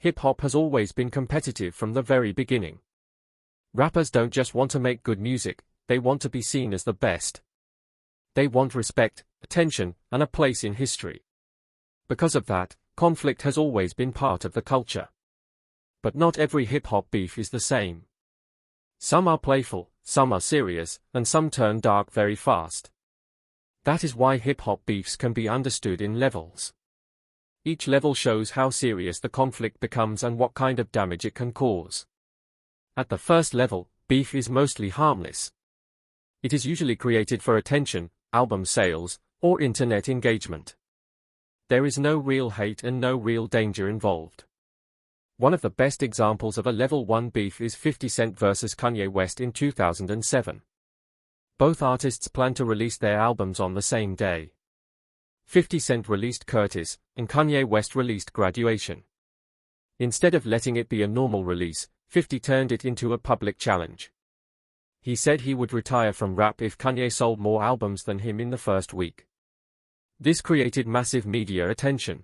hip-hop has always been competitive from the very beginning. Rappers don't just want to make good music, they want to be seen as the best. They want respect, attention, and a place in history. Because of that, conflict has always been part of the culture. But not every hip-hop beef is the same. Some are playful, some are serious, and some turn dark very fast. That is why hip-hop beefs can be understood in levels. Each level shows how serious the conflict becomes and what kind of damage it can cause. At the first level, beef is mostly harmless. It is usually created for attention, album sales, or internet engagement. There is no real hate and no real danger involved. One of the best examples of a level 1 beef is 50 Cent vs Kanye West in 2007. Both artists planned to release their albums on the same day. 50 Cent released Curtis, and Kanye West released Graduation. Instead of letting it be a normal release, 50 turned it into a public challenge. He said he would retire from rap if Kanye sold more albums than him in the first week. This created massive media attention.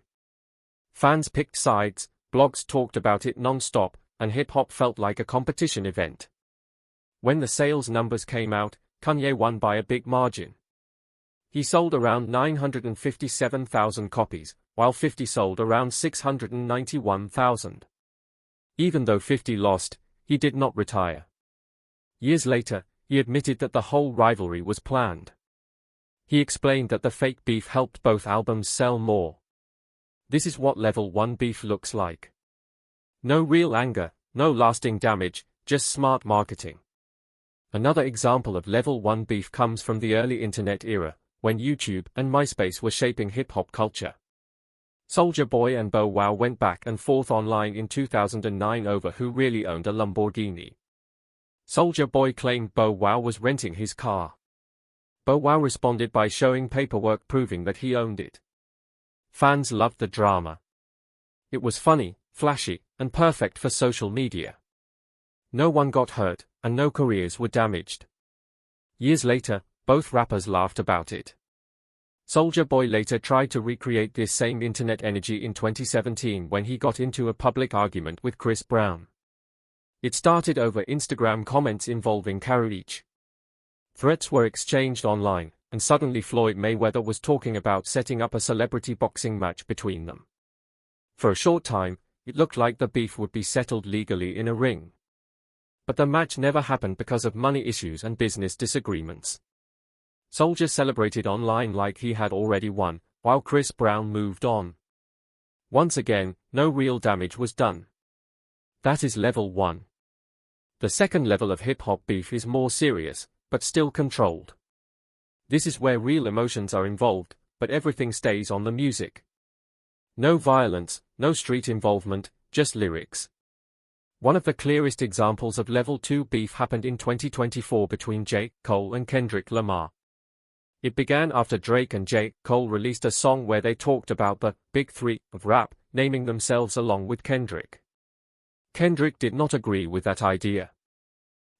Fans picked sides, blogs talked about it non-stop, and hip-hop felt like a competition event. When the sales numbers came out, Kanye won by a big margin. He sold around 957,000 copies, while 50 sold around 691,000. Even though 50 lost, he did not retire. Years later, he admitted that the whole rivalry was planned. He explained that the fake beef helped both albums sell more. This is what level 1 beef looks like. No real anger, no lasting damage, just smart marketing. Another example of level 1 beef comes from the early internet era, when YouTube and MySpace were shaping hip-hop culture. Soulja Boy and Bow Wow went back and forth online in 2009 over who really owned a Lamborghini. Soulja Boy claimed Bow Wow was renting his car. Bow Wow responded by showing paperwork proving that he owned it. Fans loved the drama. It was funny, flashy, and perfect for social media. No one got hurt, and no careers were damaged. Years later, both rappers laughed about it. Soulja Boy later tried to recreate this same internet energy in 2017 when he got into a public argument with Chris Brown. It started over Instagram comments involving carriage. Threats were exchanged online, and suddenly Floyd Mayweather was talking about setting up a celebrity boxing match between them. For a short time, it looked like the beef would be settled legally in a ring. But the match never happened because of money issues and business disagreements. Soulja celebrated online like he had already won, while Chris Brown moved on. Once again, no real damage was done. That is level 1. The second level of hip-hop beef is more serious, but still controlled. This is where real emotions are involved, but everything stays on the music. No violence, no street involvement, just lyrics. One of the clearest examples of level 2 beef happened in 2024 between J. Cole and Kendrick Lamar. It began after Drake and J. Cole released a song where they talked about the Big Three of rap, naming themselves along with Kendrick. Kendrick did not agree with that idea.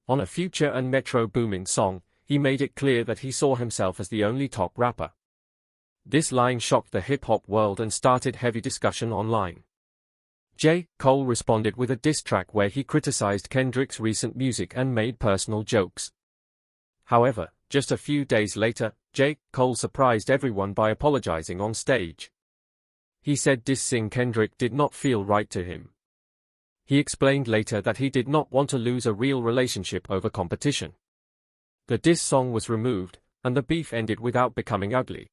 On a Future and Metro Boomin song, he made it clear that he saw himself as the only top rapper. This line shocked the hip-hop world and started heavy discussion online. J. Cole responded with a diss track where he criticized Kendrick's recent music and made personal jokes. However, just a few days later, J. Cole surprised everyone by apologizing on stage. He said dissing Kendrick did not feel right to him. He explained later that he did not want to lose a real relationship over competition. The diss song was removed, and the beef ended without becoming ugly.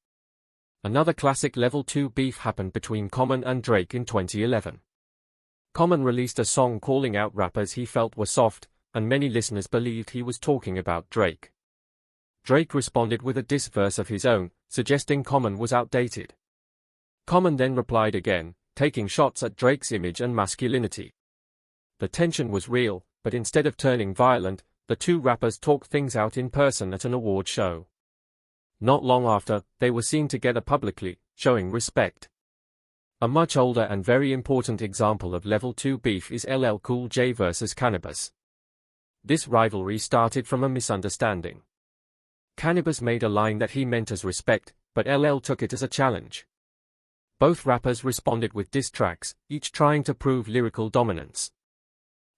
Another classic level 2 beef happened between Common and Drake in 2011. Common released a song calling out rappers he felt were soft, and many listeners believed he was talking about Drake. Drake responded with a diss verse of his own, suggesting Common was outdated. Common then replied again, taking shots at Drake's image and masculinity. The tension was real, but instead of turning violent, the two rappers talked things out in person at an award show. Not long after, they were seen together publicly, showing respect. A much older and very important example of level 2 beef is LL Cool J vs Cannabis. This rivalry started from a misunderstanding. Cannabis made a line that he meant as respect, but LL took it as a challenge. Both rappers responded with diss tracks, each trying to prove lyrical dominance.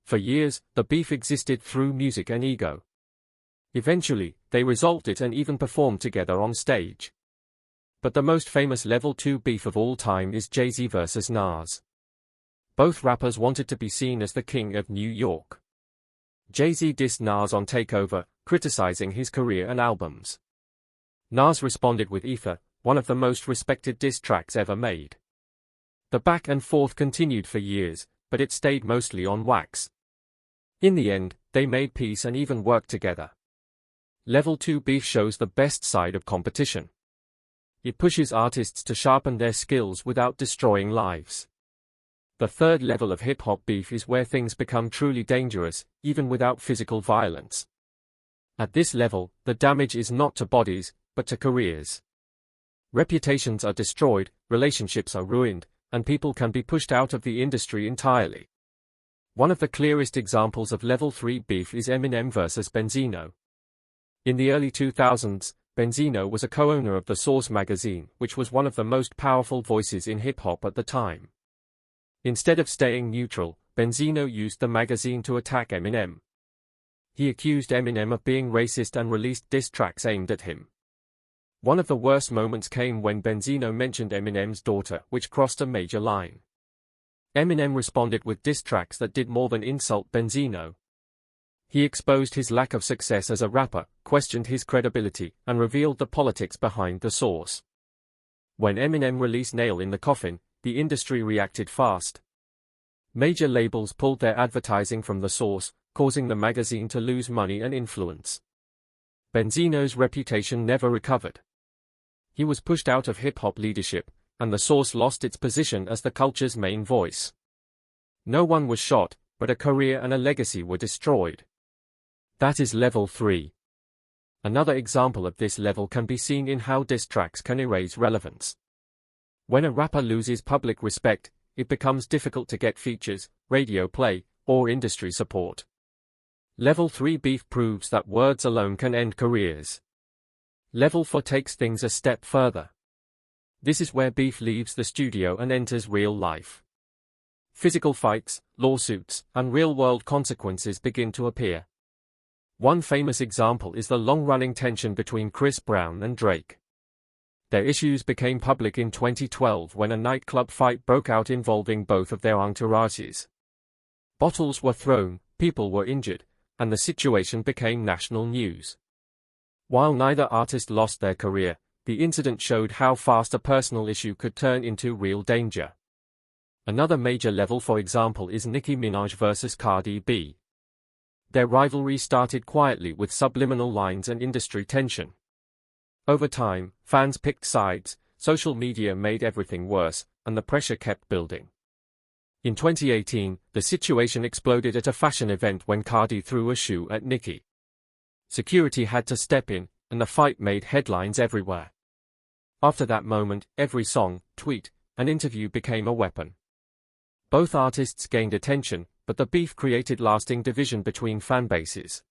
For years, the beef existed through music and ego. Eventually, they resolved it and even performed together on stage. But the most famous level 2 beef of all time is Jay-Z versus Nas. Both rappers wanted to be seen as the king of New York. Jay-Z dissed Nas on Takeover, criticizing his career and albums. Nas responded with Ether, one of the most respected diss tracks ever made. The back and forth continued for years, but it stayed mostly on wax. In the end, they made peace and even worked together. Level 2 beef shows the best side of competition. It pushes artists to sharpen their skills without destroying lives. The third level of hip-hop beef is where things become truly dangerous, even without physical violence. At this level, the damage is not to bodies, but to careers. Reputations are destroyed, relationships are ruined, and people can be pushed out of the industry entirely. One of the clearest examples of level 3 beef is Eminem versus Benzino. In the early 2000s, Benzino was a co-owner of The Source magazine, which was one of the most powerful voices in hip-hop at the time. Instead of staying neutral, Benzino used the magazine to attack Eminem. He accused Eminem of being racist and released diss tracks aimed at him. One of the worst moments came when Benzino mentioned Eminem's daughter, which crossed a major line. Eminem responded with diss tracks that did more than insult Benzino. He exposed his lack of success as a rapper, questioned his credibility, and revealed the politics behind The Source. When Eminem released Nail in the Coffin, the industry reacted fast. Major labels pulled their advertising from The Source, causing the magazine to lose money and influence. Benzino's reputation never recovered. He was pushed out of hip-hop leadership, and The Source lost its position as the culture's main voice. No one was shot, but a career and a legacy were destroyed. That is level 3. Another example of this level can be seen in how diss tracks can erase relevance. When a rapper loses public respect, it becomes difficult to get features, radio play, or industry support. Level 3 beef proves that words alone can end careers. Level 4 takes things a step further. This is where beef leaves the studio and enters real life. Physical fights, lawsuits, and real-world consequences begin to appear. One famous example is the long-running tension between Chris Brown and Drake. Their issues became public in 2012 when a nightclub fight broke out involving both of their entourages. Bottles were thrown, people were injured, and the situation became national news. While neither artist lost their career, the incident showed how fast a personal issue could turn into real danger. Another major level, for example, is Nicki Minaj versus Cardi B. Their rivalry started quietly with subliminal lines and industry tension. Over time, fans picked sides, social media made everything worse, and the pressure kept building. In 2018, the situation exploded at a fashion event when Cardi threw a shoe at Nicki. Security had to step in, and the fight made headlines everywhere. After that moment, every song, tweet, and interview became a weapon. Both artists gained attention, but the beef created lasting division between fan bases.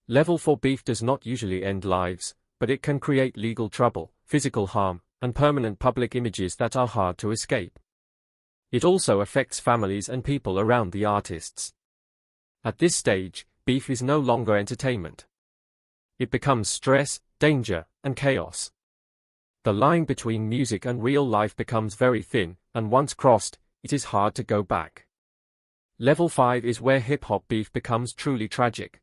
Level 4 beef does not usually end lives, but it can create legal trouble, physical harm, and permanent public images that are hard to escape. It also affects families and people around the artists. At this stage, beef is no longer entertainment. It becomes stress, danger, and chaos. The line between music and real life becomes very thin, and once crossed, it is hard to go back. Level 5 is where hip-hop beef becomes truly tragic.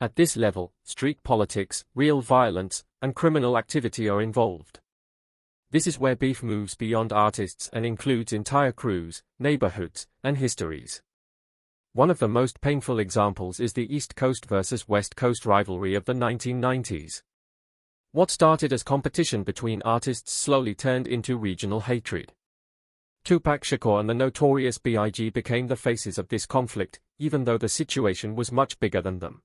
At this level, street politics, real violence, and criminal activity are involved. This is where beef moves beyond artists and includes entire crews, neighborhoods, and histories. One of the most painful examples is the East Coast versus West Coast rivalry of the 1990s. What started as competition between artists slowly turned into regional hatred. Tupac Shakur and the Notorious B.I.G. became the faces of this conflict, even though the situation was much bigger than them.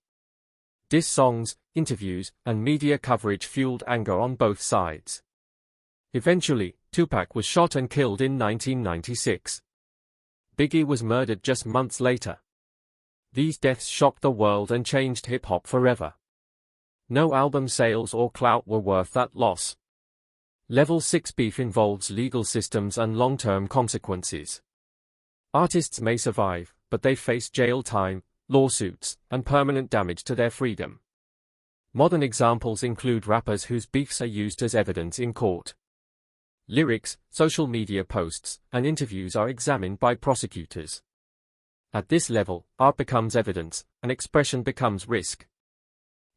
Diss songs, interviews, and media coverage fueled anger on both sides. Eventually, Tupac was shot and killed in 1996. Biggie was murdered just months later. These deaths shocked the world and changed hip-hop forever. No album sales or clout were worth that loss. Level 6 beef involves legal systems and long-term consequences. Artists may survive, but they face jail time, lawsuits, and permanent damage to their freedom. Modern examples include rappers whose beefs are used as evidence in court. Lyrics, social media posts, and interviews are examined by prosecutors. At this level, art becomes evidence, and expression becomes risk.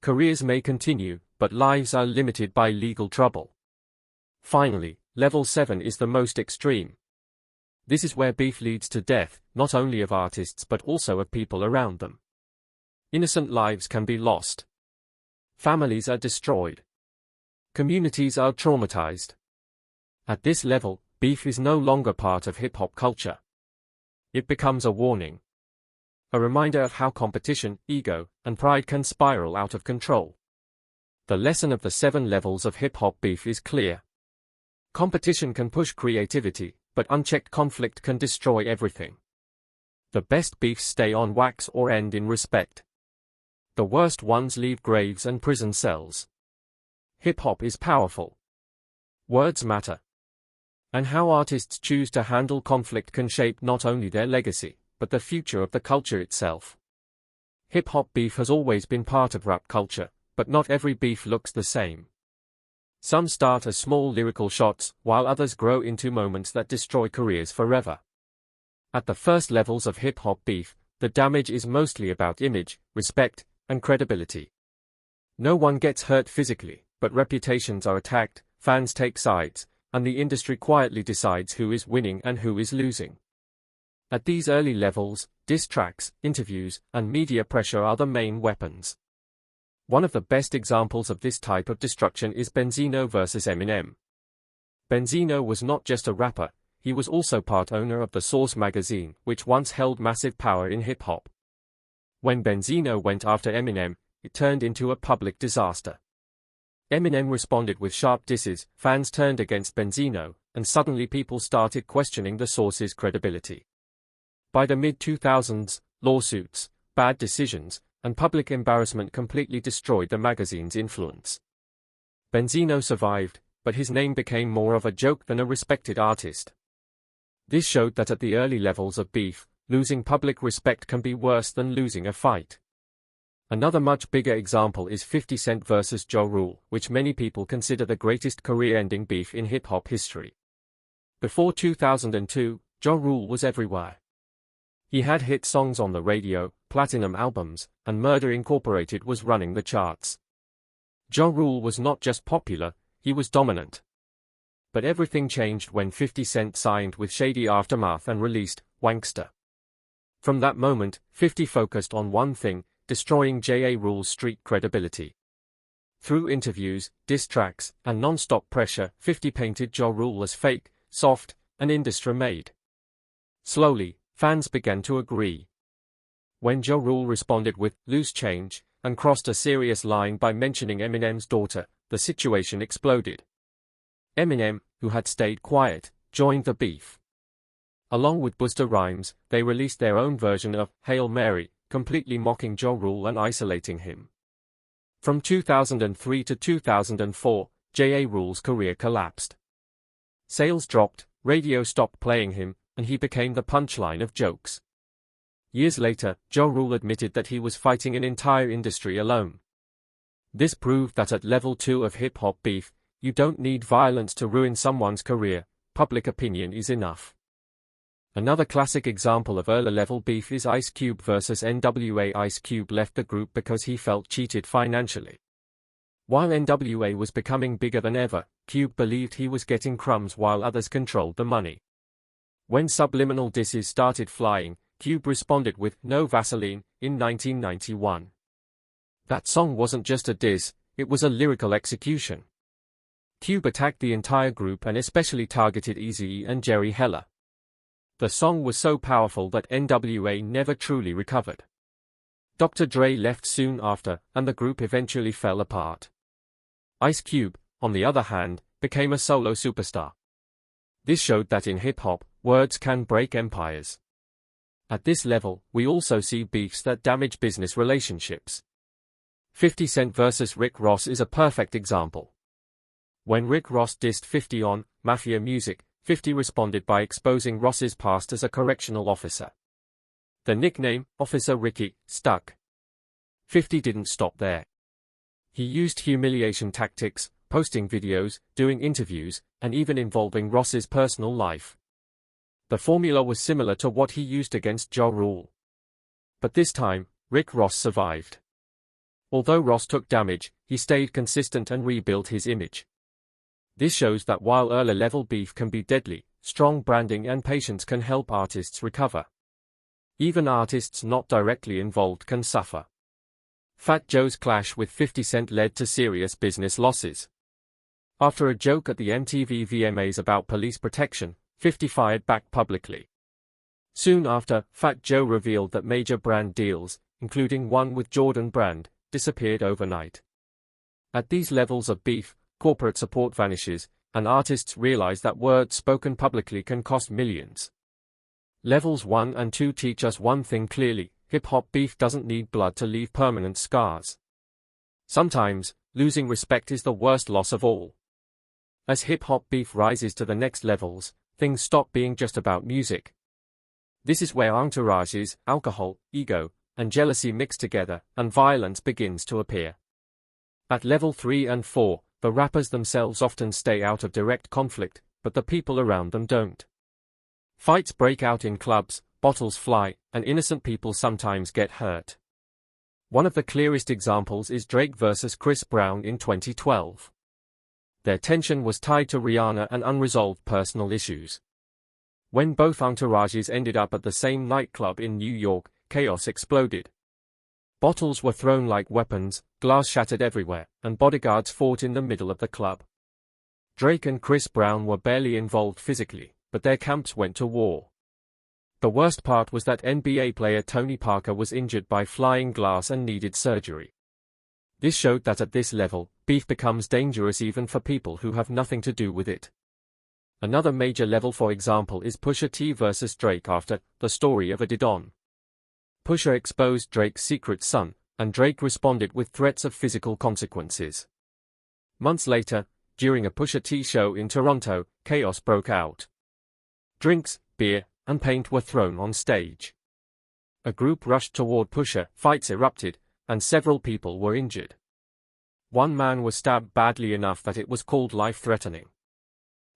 Careers may continue, but lives are limited by legal trouble. Finally, level 7 is the most extreme. This is where beef leads to death, not only of artists but also of people around them. Innocent lives can be lost. Families are destroyed. Communities are traumatized. At this level, beef is no longer part of hip-hop culture. It becomes a warning. A reminder of how competition, ego, and pride can spiral out of control. The lesson of the 7 levels of hip-hop beef is clear. Competition can push creativity, but unchecked conflict can destroy everything. The best beefs stay on wax or end in respect. The worst ones leave graves and prison cells. Hip-hop is powerful. Words matter. And how artists choose to handle conflict can shape not only their legacy, but the future of the culture itself. Hip-hop beef has always been part of rap culture, but not every beef looks the same. Some start as small lyrical shots, while others grow into moments that destroy careers forever. At the first levels of hip-hop beef, the damage is mostly about image, respect, and credibility. No one gets hurt physically, but reputations are attacked, fans take sides, and the industry quietly decides who is winning and who is losing. At these early levels, diss tracks, interviews, and media pressure are the main weapons. One of the best examples of this type of destruction is Benzino vs. Eminem. Benzino was not just a rapper, he was also part owner of the Source magazine, which once held massive power in hip-hop. When Benzino went after Eminem, it turned into a public disaster. Eminem responded with sharp disses, fans turned against Benzino, and suddenly people started questioning the Source's credibility. By the mid-2000s, lawsuits, bad decisions, and public embarrassment completely destroyed the magazine's influence. Benzino survived, but his name became more of a joke than a respected artist. This showed that at the early levels of beef, losing public respect can be worse than losing a fight. Another much bigger example is 50 Cent vs. Ja Rule, which many people consider the greatest career-ending beef in hip-hop history. Before 2002, Ja Rule was everywhere. He had hit songs on the radio, platinum albums, and Murder Incorporated was running the charts. Ja Rule was not just popular, he was dominant. But everything changed when 50 Cent signed with Shady Aftermath and released Wankster. From that moment, 50 focused on one thing: destroying Ja Rule's street credibility. Through interviews, diss tracks, and non-stop pressure, 50 painted Ja Rule as fake, soft, and industry-made. Slowly, fans began to agree. When Ja Rule responded with "Loose Change" and crossed a serious line by mentioning Eminem's daughter, the situation exploded. Eminem, who had stayed quiet, joined the beef. Along with Busta Rhymes, they released their own version of "Hail Mary," completely mocking Ja Rule and isolating him. From 2003 to 2004, Ja Rule's career collapsed. Sales dropped, radio stopped playing him, and he became the punchline of jokes. Years later, Ja Rule admitted that he was fighting an entire industry alone. This proved that at level 2 of hip-hop beef, you don't need violence to ruin someone's career, public opinion is enough. Another classic example of early-level beef is Ice Cube vs. NWA. Ice Cube left the group because he felt cheated financially. While NWA was becoming bigger than ever, Cube believed he was getting crumbs while others controlled the money. When subliminal disses started flying, Cube responded with "No Vaseline" in 1991. That song wasn't just a diss, it was a lyrical execution. Cube attacked the entire group and especially targeted Eazy-E and Jerry Heller. The song was so powerful that NWA never truly recovered. Dr. Dre left soon after, and the group eventually fell apart. Ice Cube, on the other hand, became a solo superstar. This showed that in hip-hop, words can break empires. At this level, we also see beefs that damage business relationships. 50 Cent vs. Rick Ross is a perfect example. When Rick Ross dissed 50 on Mafia Music, 50 responded by exposing Ross's past as a correctional officer. The nickname, Officer Ricky, stuck. 50 didn't stop there. He used humiliation tactics, posting videos, doing interviews, and even involving Ross's personal life. The formula was similar to what he used against Ja Rule. But this time, Rick Ross survived. Although Ross took damage, he stayed consistent and rebuilt his image. This shows that while early-level beef can be deadly, strong branding and patience can help artists recover. Even artists not directly involved can suffer. Fat Joe's clash with 50 Cent led to serious business losses. After a joke at the MTV VMAs about police protection, 50 fired back publicly. Soon after, Fat Joe revealed that major brand deals, including one with Jordan Brand, disappeared overnight. At these levels of beef, corporate support vanishes, and artists realize that words spoken publicly can cost millions. Levels 1 and 2 teach us one thing clearly: hip-hop beef doesn't need blood to leave permanent scars. Sometimes, losing respect is the worst loss of all. As hip-hop beef rises to the next levels, things stop being just about music. This is where entourages, alcohol, ego, and jealousy mix together, and violence begins to appear. At level 3 and 4, the rappers themselves often stay out of direct conflict, but the people around them don't. Fights break out in clubs, bottles fly, and innocent people sometimes get hurt. One of the clearest examples is Drake versus Chris Brown in 2012. Their tension was tied to Rihanna and unresolved personal issues. When both entourages ended up at the same nightclub in New York, chaos exploded. Bottles were thrown like weapons, glass shattered everywhere, and bodyguards fought in the middle of the club. Drake and Chris Brown were barely involved physically, but their camps went to war. The worst part was that NBA player Tony Parker was injured by flying glass and needed surgery. This showed that at this level, beef becomes dangerous even for people who have nothing to do with it. Another major level, for example, is Pusha T versus Drake after The Story of a Didon. Pusha exposed Drake's secret son, and Drake responded with threats of physical consequences. Months later, during a Pusha T show in Toronto, chaos broke out. Drinks, beer, and paint were thrown on stage. A group rushed toward Pusha, fights erupted, and several people were injured. One man was stabbed badly enough that it was called life-threatening.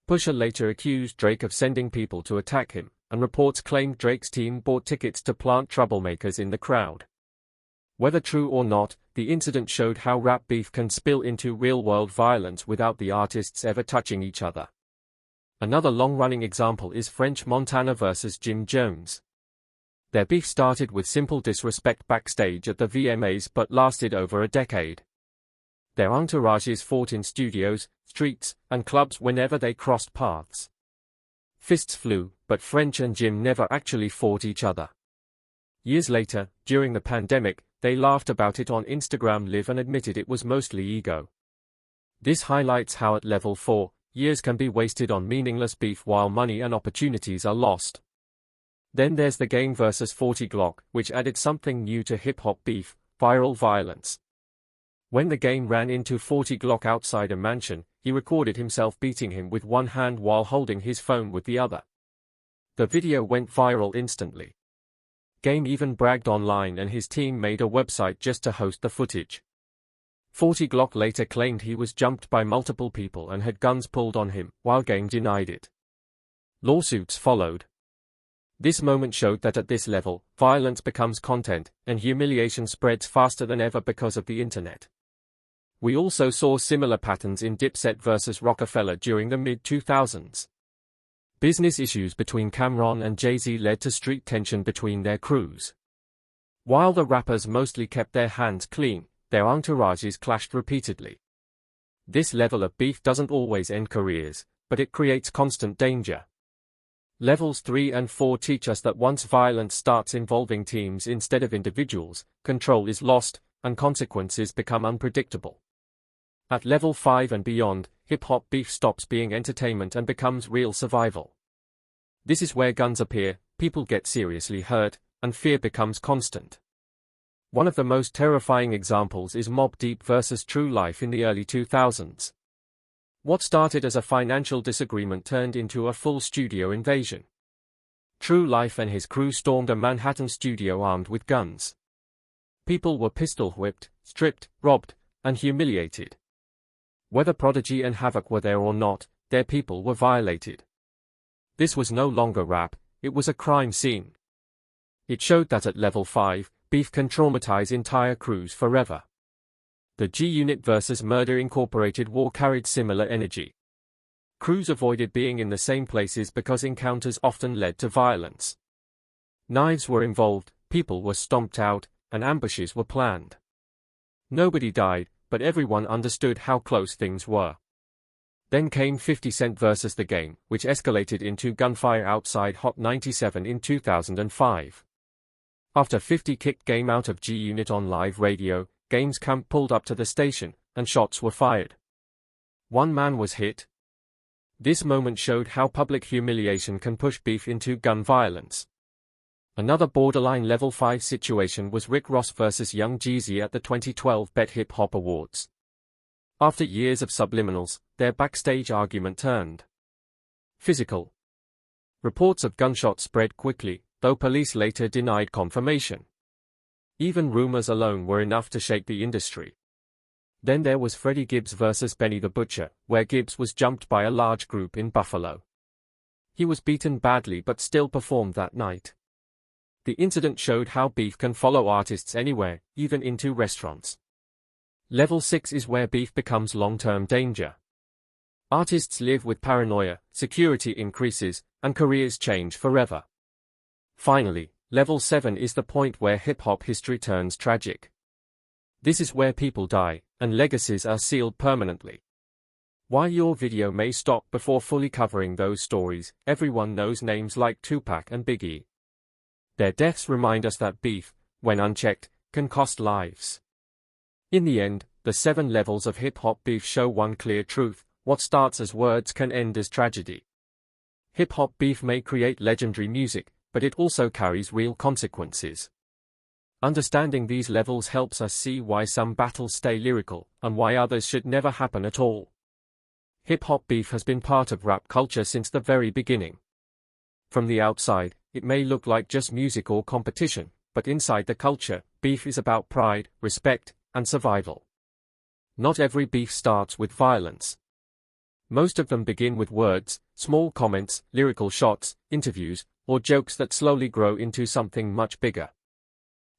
Pusha later accused Drake of sending people to attack him, and reports claimed Drake's team bought tickets to plant troublemakers in the crowd. Whether true or not, the incident showed how rap beef can spill into real-world violence without the artists ever touching each other. Another long-running example is French Montana versus Jim Jones. Their beef started with simple disrespect backstage at the VMAs but lasted over a decade. Their entourages fought in studios, streets, and clubs whenever they crossed paths. Fists flew, but French and Jim never actually fought each other. Years later, during the pandemic, they laughed about it on Instagram Live and admitted it was mostly ego. This highlights how at level 4, years can be wasted on meaningless beef while money and opportunities are lost. Then there's the Game vs 40 Glock, which added something new to hip-hop beef: viral violence. When the Game ran into 40 Glock outside a mansion, he recorded himself beating him with one hand while holding his phone with the other. The video went viral instantly. Game even bragged online and his team made a website just to host the footage. 40 Glock later claimed he was jumped by multiple people and had guns pulled on him, while Game denied it. Lawsuits followed. This moment showed that at this level, violence becomes content, and humiliation spreads faster than ever because of the internet. We also saw similar patterns in Dipset versus Rockefeller during the mid-2000s. Business issues between Cameron and Jay-Z led to street tension between their crews. While the rappers mostly kept their hands clean, their entourages clashed repeatedly. This level of beef doesn't always end careers, but it creates constant danger. Levels 3 and 4 teach us that once violence starts involving teams instead of individuals, control is lost, and consequences become unpredictable. At level 5 and beyond, hip-hop beef stops being entertainment and becomes real survival. This is where guns appear, people get seriously hurt, and fear becomes constant. One of the most terrifying examples is Mobb Deep versus True Life in the early 2000s. What started as a financial disagreement turned into a full studio invasion. True Life and his crew stormed a Manhattan studio armed with guns. People were pistol-whipped, stripped, robbed, and humiliated. Whether Prodigy and Havoc were there or not, their people were violated. This was no longer rap, it was a crime scene. It showed that at level 5, beef can traumatize entire crews forever. The G-Unit vs. Murder Incorporated war carried similar energy. Crews avoided being in the same places because encounters often led to violence. Knives were involved, people were stomped out, and ambushes were planned. Nobody died, but everyone understood how close things were. Then came 50 Cent vs. The Game, which escalated into gunfire outside Hot 97 in 2005. After 50 kicked Game out of G-Unit on live radio, Game's camp pulled up to the station, and shots were fired. One man was hit. This moment showed how public humiliation can push beef into gun violence. Another borderline level 5 situation was Rick Ross vs. Young Jeezy at the 2012 Bet Hip Hop Awards. After years of subliminals, their backstage argument turned physical. Reports of gunshots spread quickly, though police later denied confirmation. Even rumors alone were enough to shake the industry. Then there was Freddie Gibbs vs. Benny the Butcher, where Gibbs was jumped by a large group in Buffalo. He was beaten badly but still performed that night. The incident showed how beef can follow artists anywhere, even into restaurants. Level 6 is where beef becomes long-term danger. Artists live with paranoia, security increases, and careers change forever. Finally, Level 7 is the point where hip-hop history turns tragic. This is where people die, and legacies are sealed permanently. While your video may stop before fully covering those stories, everyone knows names like Tupac and Biggie. Their deaths remind us that beef, when unchecked, can cost lives. In the end, the 7 levels of hip-hop beef show one clear truth: what starts as words can end as tragedy. Hip-hop beef may create legendary music, but it also carries real consequences. Understanding these levels helps us see why some battles stay lyrical, and why others should never happen at all. Hip-hop beef has been part of rap culture since the very beginning. From the outside, it may look like just music or competition, but inside the culture, beef is about pride, respect, and survival. Not every beef starts with violence. Most of them begin with words, small comments, lyrical shots, interviews, or jokes that slowly grow into something much bigger.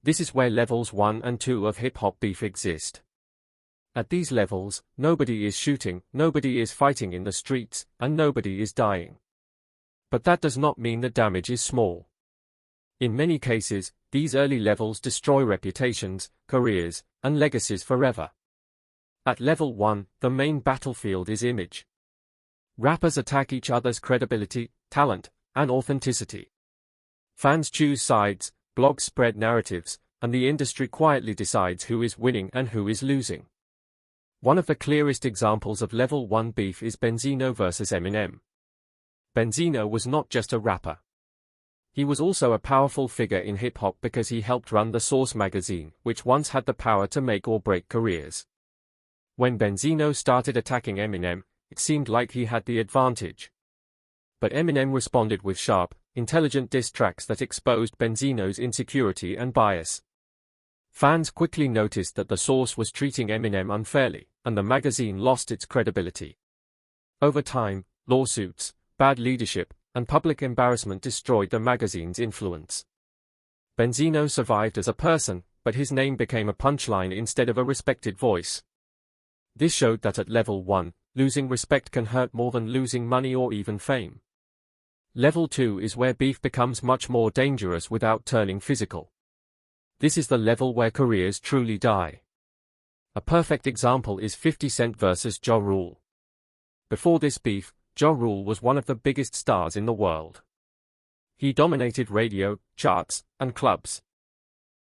This is where levels 1 and 2 of hip-hop beef exist. At these levels, nobody is shooting, nobody is fighting in the streets, and nobody is dying. But that does not mean the damage is small. In many cases, these early levels destroy reputations, careers, and legacies forever. At level 1, the main battlefield is image. Rappers attack each other's credibility, talent, and authenticity. Fans choose sides, blogs spread narratives, and the industry quietly decides who is winning and who is losing. One of the clearest examples of level 1 beef is Benzino vs. Eminem. Benzino was not just a rapper. He was also a powerful figure in hip-hop because he helped run the Source magazine, which once had the power to make or break careers. When Benzino started attacking Eminem, it seemed like he had the advantage. But Eminem responded with sharp, intelligent diss tracks that exposed Benzino's insecurity and bias. Fans quickly noticed that the Source was treating Eminem unfairly, and the magazine lost its credibility. Over time, lawsuits, bad leadership, and public embarrassment destroyed the magazine's influence. Benzino survived as a person, but his name became a punchline instead of a respected voice. This showed that at level 1, losing respect can hurt more than losing money or even fame. Level 2 is where beef becomes much more dangerous without turning physical. This is the level where careers truly die. A perfect example is 50 Cent vs. Ja Rule. Before this beef, Ja Rule was one of the biggest stars in the world. He dominated radio, charts, and clubs.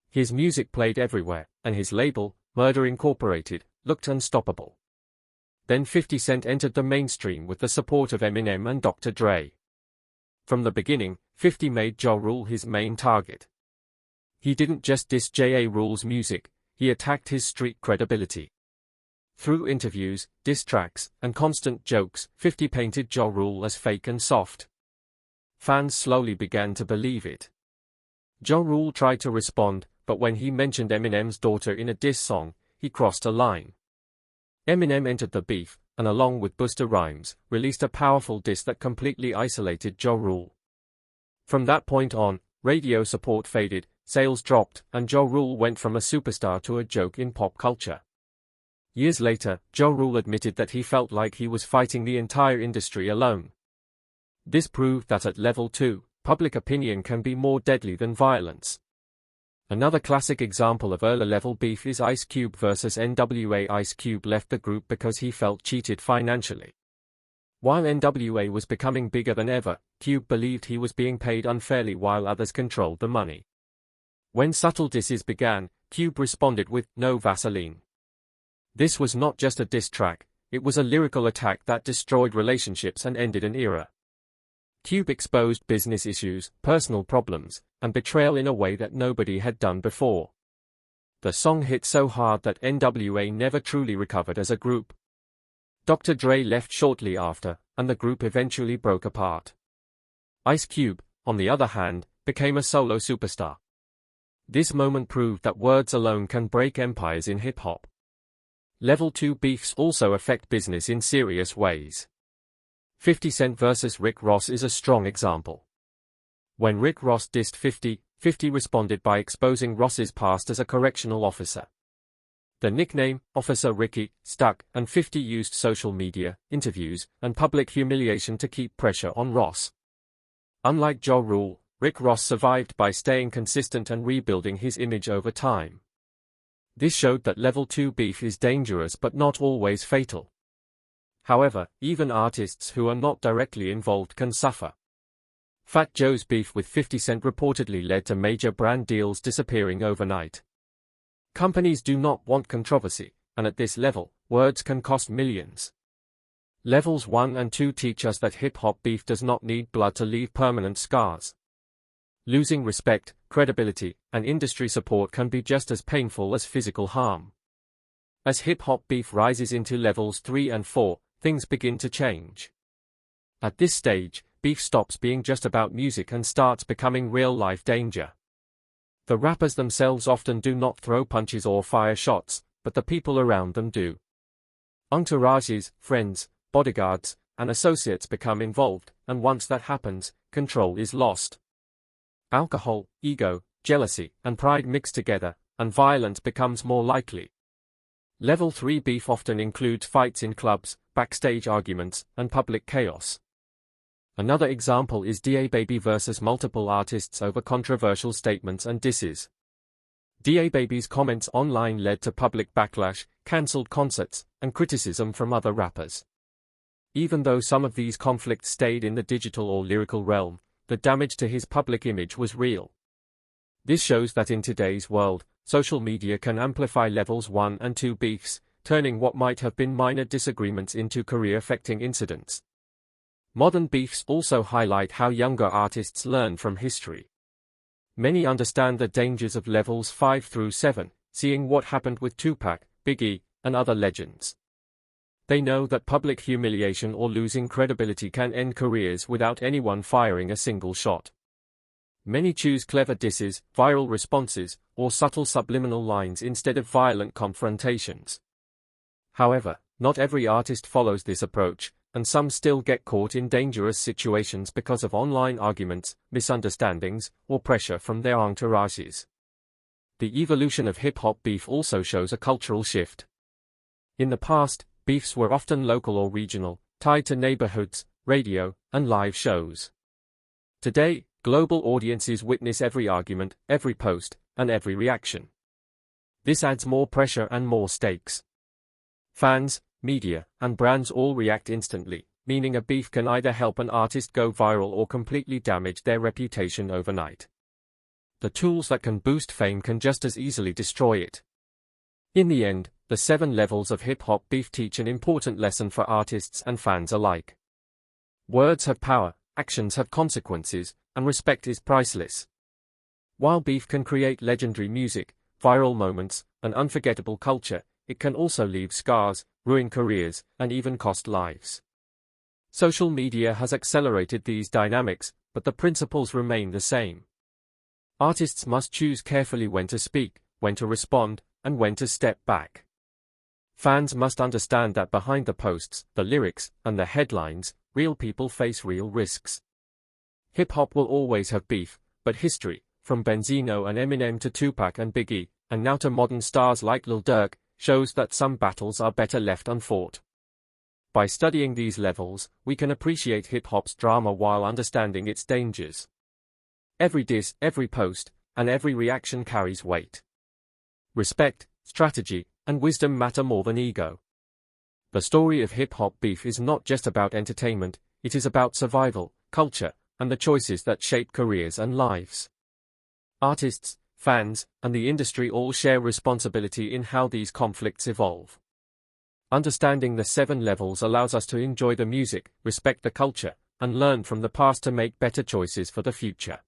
His music played everywhere, and his label, Murder Incorporated, looked unstoppable. Then 50 Cent entered the mainstream with the support of Eminem and Dr. Dre. From the beginning, 50 made Ja Rule his main target. He didn't just diss Ja Rule's music, he attacked his street credibility. Through interviews, diss tracks, and constant jokes, 50 painted Ja Rule as fake and soft. Fans slowly began to believe it. Ja Rule tried to respond, but when he mentioned Eminem's daughter in a diss song, he crossed a line. Eminem entered the beef, and along with Busta Rhymes, released a powerful diss that completely isolated Ja Rule. From that point on, radio support faded, sales dropped, and Ja Rule went from a superstar to a joke in pop culture. Years later, Ja Rule admitted that he felt like he was fighting the entire industry alone. This proved that at level 2, public opinion can be more deadly than violence. Another classic example of early level beef is Ice Cube versus NWA. Ice Cube left the group because he felt cheated financially. While NWA was becoming bigger than ever, Cube believed he was being paid unfairly while others controlled the money. When subtle disses began, Cube responded with "No Vaseline." This was not just a diss track, it was a lyrical attack that destroyed relationships and ended an era. Cube exposed business issues, personal problems, and betrayal in a way that nobody had done before. The song hit so hard that NWA never truly recovered as a group. Dr. Dre left shortly after, and the group eventually broke apart. Ice Cube, on the other hand, became a solo superstar. This moment proved that words alone can break empires in hip-hop. Level 2 beefs also affect business in serious ways. 50 Cent versus Rick Ross is a strong example. When Rick Ross dissed 50, 50 responded by exposing Ross's past as a correctional officer. The nickname, Officer Ricky, stuck, and 50 used social media, interviews, and public humiliation to keep pressure on Ross. Unlike Ja Rule, Rick Ross survived by staying consistent and rebuilding his image over time. This showed that level 2 beef is dangerous but not always fatal. However, even artists who are not directly involved can suffer. Fat Joe's beef with 50 Cent reportedly led to major brand deals disappearing overnight. Companies do not want controversy, and at this level, words can cost millions. Levels 1 and 2 teach us that hip-hop beef does not need blood to leave permanent scars. Losing respect, credibility, and industry support can be just as painful as physical harm. As hip-hop beef rises into levels 3 and 4, things begin to change. At this stage, beef stops being just about music and starts becoming real-life danger. The rappers themselves often do not throw punches or fire shots, but the people around them do. Entourages, friends, bodyguards, and associates become involved, and once that happens, control is lost. Alcohol, ego, jealousy, and pride mix together, and violence becomes more likely. Level 3 beef often includes fights in clubs, backstage arguments, and public chaos. Another example is DaBaby versus multiple artists over controversial statements and disses. DaBaby's comments online led to public backlash, cancelled concerts, and criticism from other rappers. Even though some of these conflicts stayed in the digital or lyrical realm, the damage to his public image was real. This shows that in today's world, social media can amplify levels 1 and 2 beefs, turning what might have been minor disagreements into career-affecting incidents. Modern beefs also highlight how younger artists learn from history. Many understand the dangers of levels 5 through 7, seeing what happened with Tupac, Biggie, and other legends. They know that public humiliation or losing credibility can end careers without anyone firing a single shot. Many choose clever disses, viral responses, or subtle subliminal lines instead of violent confrontations. However, not every artist follows this approach, and some still get caught in dangerous situations because of online arguments, misunderstandings, or pressure from their entourages. The evolution of hip-hop beef also shows a cultural shift. In the past, beefs were often local or regional, tied to neighborhoods, radio, and live shows. Today, global audiences witness every argument, every post, and every reaction. This adds more pressure and more stakes. Fans, media, and brands all react instantly, meaning a beef can either help an artist go viral or completely damage their reputation overnight. The tools that can boost fame can just as easily destroy it. In the end, the 7 levels of hip-hop beef teach an important lesson for artists and fans alike. Words have power, actions have consequences, and respect is priceless. While beef can create legendary music, viral moments, and unforgettable culture, it can also leave scars, ruin careers, and even cost lives. Social media has accelerated these dynamics, but the principles remain the same. Artists must choose carefully when to speak, when to respond, and when to step back. Fans must understand that behind the posts, the lyrics, and the headlines, real people face real risks. Hip-hop will always have beef, but history, from Benzino and Eminem to Tupac and Biggie, and now to modern stars like Lil Durk, shows that some battles are better left unfought. By studying these levels, we can appreciate hip-hop's drama while understanding its dangers. Every diss, every post, and every reaction carries weight. Respect, strategy, and wisdom matter more than ego. The story of hip-hop beef is not just about entertainment, it is about survival, culture, and the choices that shape careers and lives. Artists, fans, and the industry all share responsibility in how these conflicts evolve. Understanding the 7 levels allows us to enjoy the music, respect the culture, and learn from the past to make better choices for the future.